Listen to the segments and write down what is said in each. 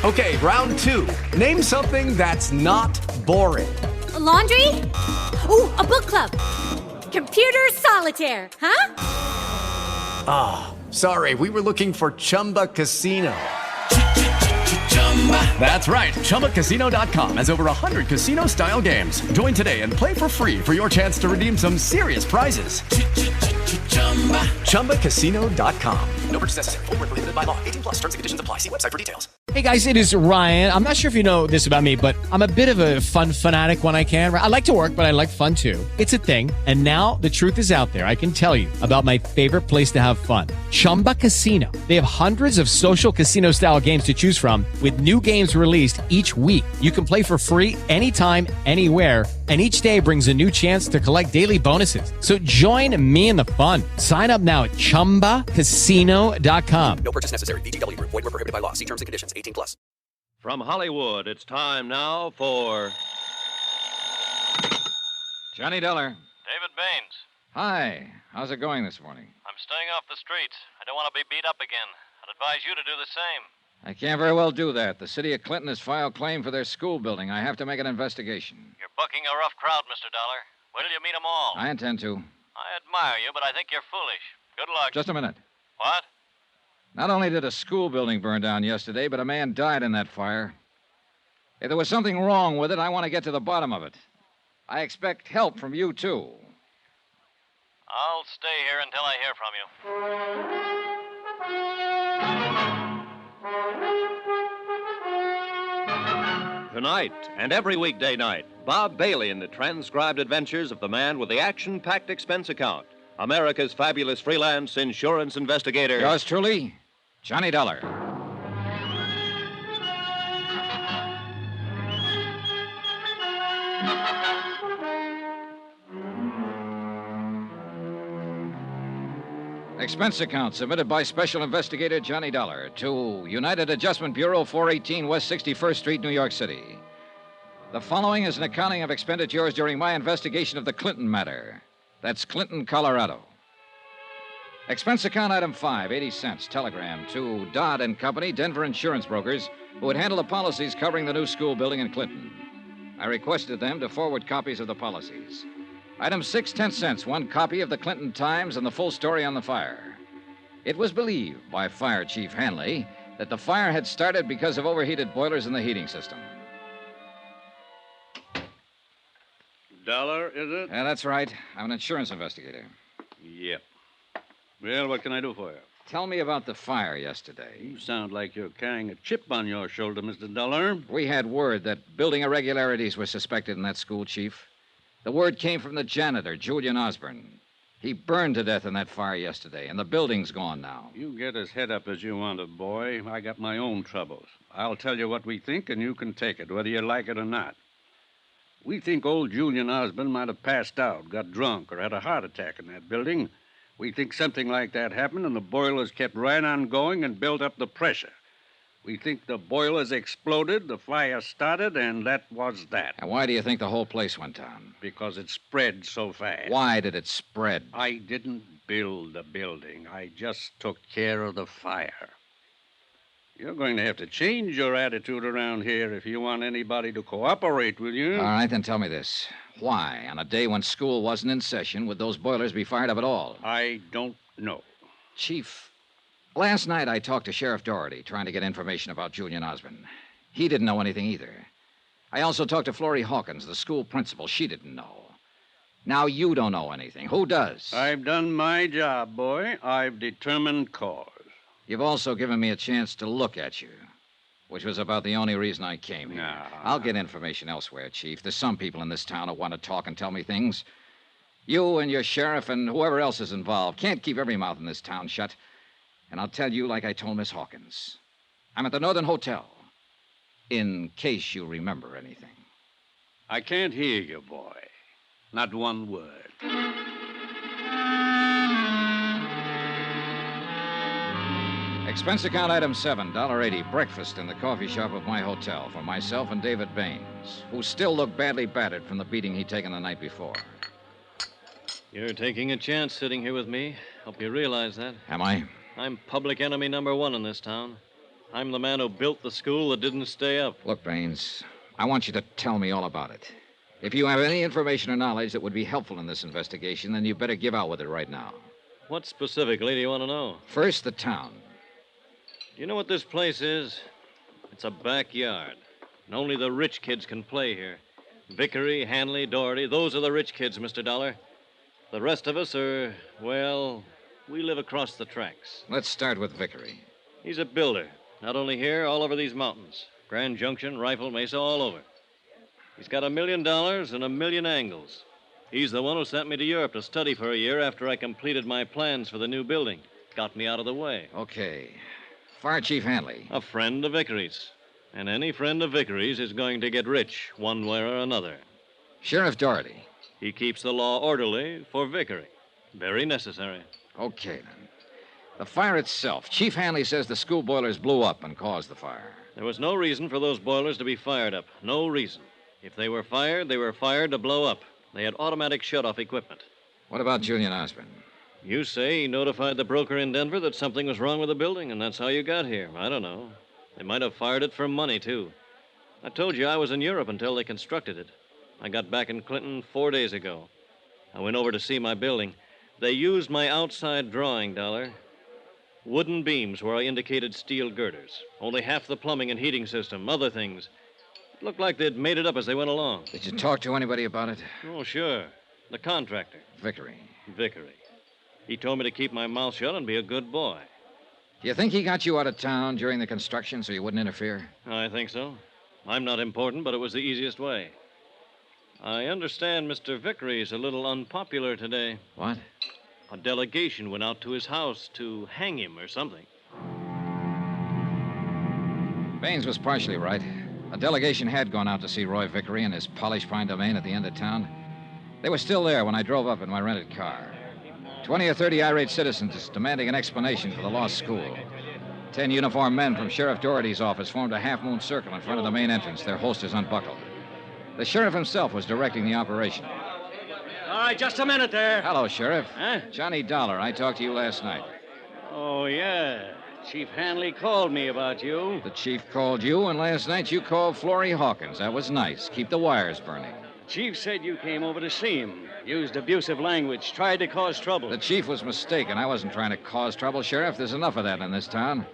Okay, round 2. Name something that's not boring. A laundry? Ooh, a book club. Computer solitaire, huh? Ah, sorry, we were looking for Chumba Casino. That's right, ChumbaCasino.com has over 100 casino-style games. Join today and play for free for your chance to redeem some serious prizes. ChumbaCasino.com. No purchase necessary. Void where prohibited by law. 18 plus. Terms and conditions apply. See website for details. Hey guys, it is Ryan. I'm not sure if you know this about me, but I'm a bit of a fun fanatic when I can. I like to work, but I like fun too. It's a thing. And now the truth is out there. I can tell you about my favorite place to have fun. Chumba Casino. They have hundreds of social casino style games to choose from with new games released each week. You can play for free anytime, anywhere. And each day brings a new chance to collect daily bonuses. So join me in the fun. Sign up now at ChumbaCasino.com. No purchase necessary. VGW. Void where prohibited by law. See terms and conditions. 18 plus. From Hollywood, it's time now for Johnny Dollar. David Baines. Hi. How's it going this morning? I'm staying off the streets. I don't want to be beat up again. I'd advise you to do the same. I can't very well do that. The city of Clinton has filed claim for their school building. I have to make an investigation. You're bucking a rough crowd, Mr. Dollar. Wait till you meet them all. I intend to. I admire you, but I think you're foolish. Good luck. Just a minute. What? Not only did a school building burn down yesterday, but a man died in that fire. If there was something wrong with it, I want to get to the bottom of it. I expect help from you, too. I'll stay here until I hear from you. Tonight and every weekday night, Bob Bailey in the transcribed adventures of the man with the action-packed expense account, America's fabulous freelance insurance investigator. Yours truly, Johnny Dollar. Expense account submitted by Special Investigator Johnny Dollar to United Adjustment Bureau, 418 West 61st Street, New York City. The following is an accounting of expenditures during my investigation of the Clinton matter. That's Clinton, Colorado. Expense account item 5, 80 cents, telegram to Dodd and Company, Denver insurance brokers, who would handle the policies covering the new school building in Clinton. I requested them to forward copies of the policies. Item 6, 10 cents, one copy of the Clinton Times and the full story on the fire. It was believed by Fire Chief Hanley that the fire had started because of overheated boilers in the heating system. Dollar, is it? Yeah, that's right. I'm an insurance investigator. Yep. Well, what can I do for you? Tell me about the fire yesterday. You sound like you're carrying a chip on your shoulder, Mr. Dollar. We had word that building irregularities were suspected in that school, Chief. The word came from the janitor, Julian Osborne. He burned to death in that fire yesterday, and the building's gone now. You get as head up as you want to, boy. I got my own troubles. I'll tell you what we think, and you can take it, whether you like it or not. We think old Julian Osborne might have passed out, got drunk, or had a heart attack in that building. We think something like that happened, and the boilers kept right on going and built up the pressure. We think the boilers exploded, the fire started, and that was that. And why do you think the whole place went down? Because it spread so fast. Why did it spread? I didn't build the building. I just took care of the fire. You're going to have to change your attitude around here if you want anybody to cooperate with you. All right, then tell me this. Why, on a day when school wasn't in session, would those boilers be fired up at all? I don't know. Chief, last night I talked to Sheriff Doherty, trying to get information about Julian Osborne. He didn't know anything either. I also talked to Florrie Hawkins, the school principal. She didn't know. Now you don't know anything. Who does? I've done my job, boy. I've determined cause. You've also given me a chance to look at you, which was about the only reason I came here. No. I'll get information elsewhere, Chief. There's some people in this town who want to talk and tell me things. You and your sheriff and whoever else is involved can't keep every mouth in this town shut. And I'll tell you like I told Miss Hawkins. I'm at the Northern Hotel, in case you remember anything. I can't hear you, boy. Not one word. Expense account item 7, $1.80, breakfast in the coffee shop of my hotel for myself and David Baines, who still looked badly battered from the beating he'd taken the night before. You're taking a chance sitting here with me. Hope you realize that. Am I? I'm public enemy number 1 in this town. I'm the man who built the school that didn't stay up. Look, Baines, I want you to tell me all about it. If you have any information or knowledge that would be helpful in this investigation, then you better give out with it right now. What specifically do you want to know? First, the town. Do you know what this place is? It's a backyard. And only the rich kids can play here. Vickery, Hanley, Doherty, those are the rich kids, Mr. Dollar. The rest of us are, well, we live across the tracks. Let's start with Vickery. He's a builder. Not only here, all over these mountains. Grand Junction, Rifle Mesa, all over. He's got $1 million and a million angles. He's the one who sent me to Europe to study for a year after I completed my plans for the new building. Got me out of the way. Okay. Fire Chief Hanley. A friend of Vickery's. And any friend of Vickery's is going to get rich, one way or another. Sheriff Doherty. He keeps the law orderly for Vickery. Very necessary. Okay, then. The fire itself. Chief Hanley says the school boilers blew up and caused the fire. There was no reason for those boilers to be fired up. No reason. If they were fired to blow up. They had automatic shut-off equipment. What about Julian Osborne? You say he notified the broker in Denver that something was wrong with the building, and that's how you got here. I don't know. They might have fired it for money, too. I told you I was in Europe until they constructed it. I got back in Clinton 4 days ago. I went over to see my building. They used my outside drawing, Dollar. Wooden beams where I indicated steel girders. Only half the plumbing and heating system, other things. It looked like they'd made it up as they went along. Did you talk to anybody about it? Oh, sure. The contractor. Vickery. Vickery. He told me to keep my mouth shut and be a good boy. Do you think he got you out of town during the construction so you wouldn't interfere? I think so. I'm not important, but it was the easiest way. I understand Mr. Vickery's a little unpopular today. What? A delegation went out to his house to hang him or something. Baines was partially right. A delegation had gone out to see Roy Vickery in his polished pine domain at the end of town. They were still there when I drove up in my rented car. 20 or 30 irate citizens demanding an explanation for the lost school. 10 uniformed men from Sheriff Doherty's office formed a half-moon circle in front of the main entrance, their holsters unbuckled. The sheriff himself was directing the operation. All right, just a minute there. Hello, Sheriff. Huh? Johnny Dollar. I talked to you last night. Oh, yeah. Chief Hanley called me about you. The chief called you, and last night you called Florrie Hawkins. That was nice. Keep the wires burning. Chief said you came over to see him. Used abusive language, tried to cause trouble. The chief was mistaken. I wasn't trying to cause trouble, Sheriff. There's enough of that in this town.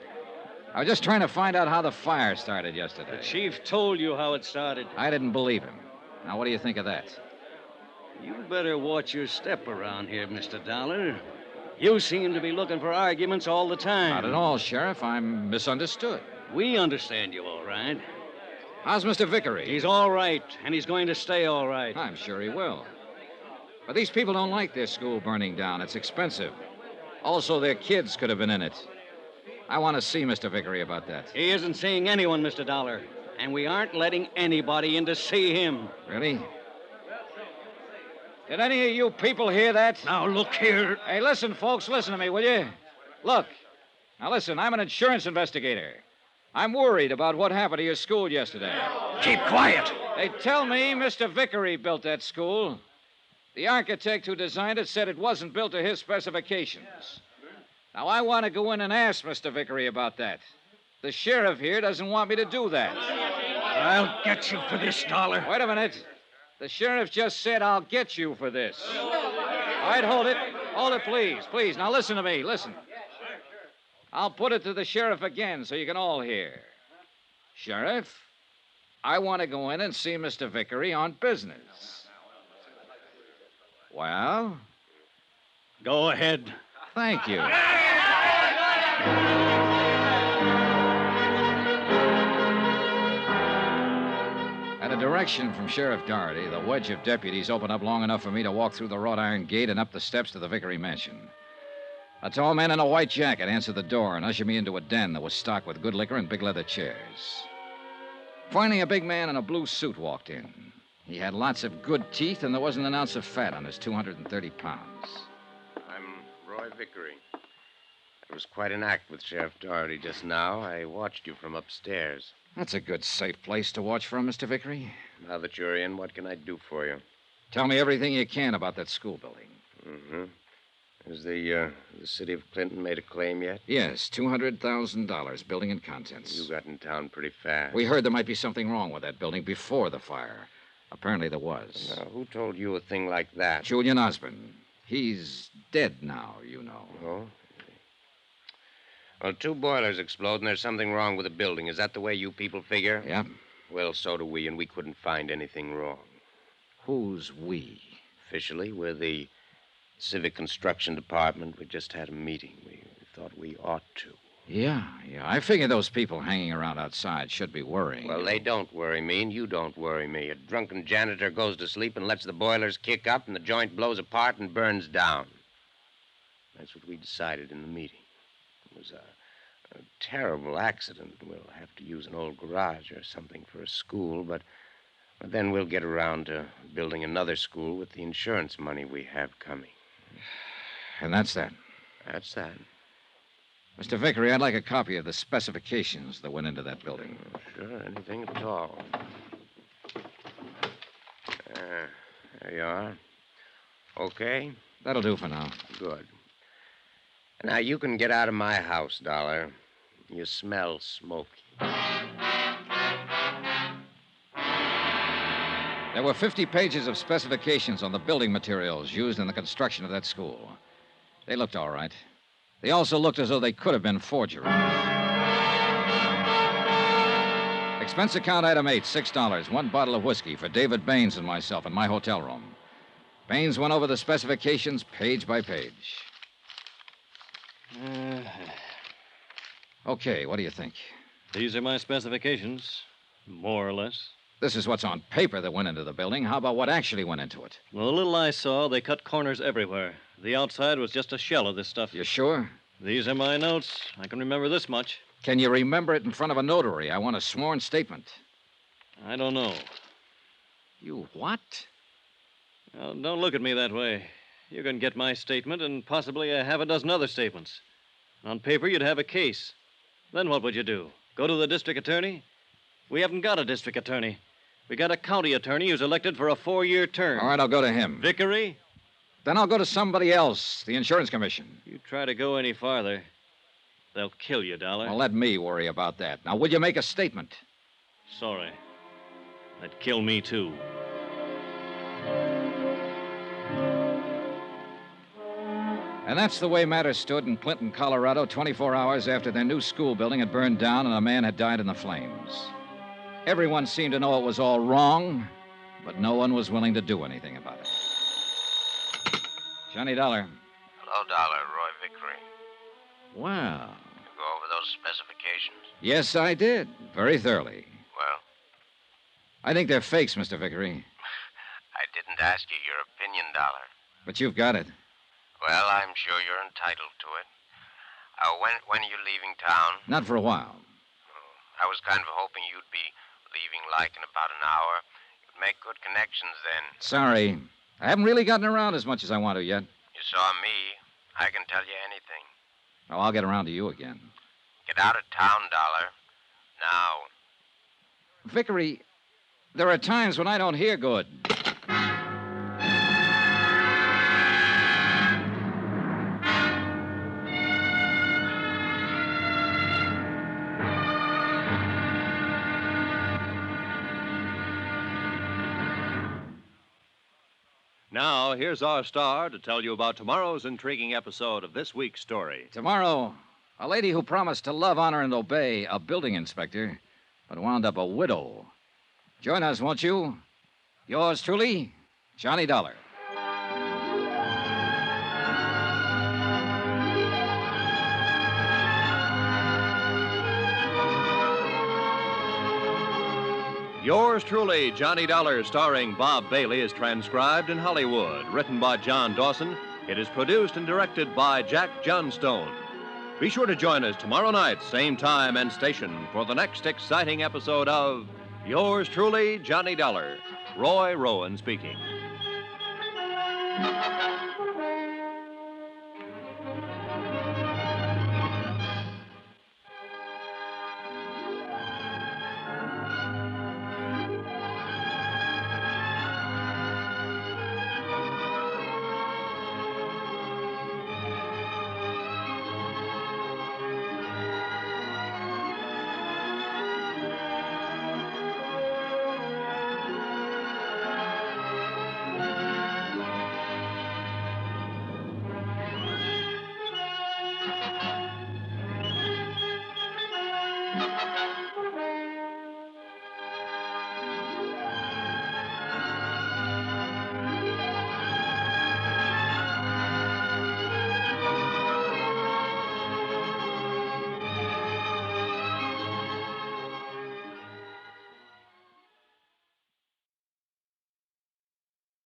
I was just trying to find out how the fire started yesterday. The chief told you how it started. I didn't believe him. Now, what do you think of that? You better watch your step around here, Mr. Dollar. You seem to be looking for arguments all the time. Not at all, Sheriff. I'm misunderstood. We understand you all right. How's Mr. Vickery? He's all right, and he's going to stay all right. I'm sure he will. But these people don't like their school burning down. It's expensive. Also, their kids could have been in it. I want to see Mr. Vickery about that. He isn't seeing anyone, Mr. Dollar. And we aren't letting anybody in to see him. Really? Did any of you people hear that? Now, look here. Hey, listen, folks. Listen to me, will you? Look. Now, listen. I'm an insurance investigator. I'm worried about what happened to your school yesterday. Keep quiet. They tell me Mr. Vickery built that school. The architect who designed it said it wasn't built to his specifications. Now, I want to go in and ask Mr. Vickery about that. The sheriff here doesn't want me to do that. I'll get you for this, Dollar. Wait a minute. The sheriff just said I'll get you for this. All right, hold it. Hold it, please. Please. Now, listen to me. Listen. I'll put it to the sheriff again so you can all hear. Sheriff, I want to go in and see Mr. Vickery on business. Well? Go ahead. Thank you. At a direction from Sheriff Doherty, the wedge of deputies opened up long enough for me to walk through the wrought iron gate and up the steps to the Vickery mansion. A tall man in a white jacket answered the door and ushered me into a den that was stocked with good liquor and big leather chairs. Finally, a big man in a blue suit walked in. He had lots of good teeth, and there wasn't an ounce of fat on his 230 pounds. I'm Roy Vickery. It was quite an act with Sheriff Doherty just now. I watched you from upstairs. That's a good, safe place to watch from, Mr. Vickery. Now that you're in, what can I do for you? Tell me everything you can about that school building. Mm-hmm. Has the city of Clinton made a claim yet? Yes, $200,000, building and contents. You got in town pretty fast. We heard there might be something wrong with that building before the fire. Apparently there was. Now, who told you a thing like that? Julian Osborne. He's dead now, you know. Oh? Well, 2 boilers explode and there's something wrong with the building. Is that the way you people figure? Yeah. Well, so do we, and we couldn't find anything wrong. Who's we? Officially, we're the Civic Construction Department. We just had a meeting. We thought we ought to. Yeah. I figure those people hanging around outside should be worrying. Well, they don't worry me, and you don't worry me. A drunken janitor goes to sleep and lets the boilers kick up, and the joint blows apart and burns down. That's what we decided in the meeting. It was a terrible accident. We'll have to use an old garage or something for a school, but then we'll get around to building another school with the insurance money we have coming. And that's that. That's that. Mr. Vickery, I'd like a copy of the specifications that went into that building. Sure, anything at all. There you are. Okay? That'll do for now. Good. Now, you can get out of my house, Dollar. You smell smoky. There were 50 pages of specifications on the building materials used in the construction of that school. They looked all right. They also looked as though they could have been forgeries. Expense account item 8, $6. 1 bottle of whiskey for David Baines and myself in my hotel room. Baines went over the specifications page by page. Okay, what do you think? These are my specifications, more or less. This is what's on paper that went into the building. How about what actually went into it? Well, the little I saw, they cut corners everywhere. The outside was just a shell of this stuff. You sure? These are my notes. I can remember this much. Can you remember it in front of a notary? I want a sworn statement. I don't know. You what? Well, don't look at me that way. You can get my statement and possibly a half a dozen other statements. On paper, you'd have a case. Then what would you do? Go to the district attorney? We haven't got a district attorney. We got a county attorney who's elected for a 4-year term. All right, I'll go to him. Vickery? Then I'll go to somebody else, the insurance commission. You try to go any farther, they'll kill you, Dollar. Well, let me worry about that. Now, will you make a statement? Sorry. That'd kill me, too. And that's the way matters stood in Clinton, Colorado, 24 hours after their new school building had burned down and a man had died in the flames. Everyone seemed to know it was all wrong, but no one was willing to do anything about it. Johnny Dollar. Hello, Dollar. Roy Vickery. Wow. You go over those specifications? Yes, I did. Very thoroughly. Well? I think they're fakes, Mr. Vickery. I didn't ask you your opinion, Dollar. But you've got it. Well, I'm sure you're entitled to it. When are you leaving town? Not for a while. I was kind of hoping you'd be leaving like in about an hour. You'd make good connections then. Sorry. I haven't really gotten around as much as I want to yet. You saw me. I can tell you anything. Oh, I'll get around to you again. Get out of town, Dollar. Now. Vickery, there are times when I don't hear good. Now, here's our star to tell you about tomorrow's intriguing episode of this week's story. Tomorrow, a lady who promised to love, honor, and obey a building inspector, but wound up a widow. Join us, won't you? Yours truly, Johnny Dollar. Yours truly, Johnny Dollar, starring Bob Bailey, is transcribed in Hollywood. Written by John Dawson. It is produced and directed by Jack Johnstone. Be sure to join us tomorrow night, same time and station, for the next exciting episode of Yours truly, Johnny Dollar. Roy Rowan speaking.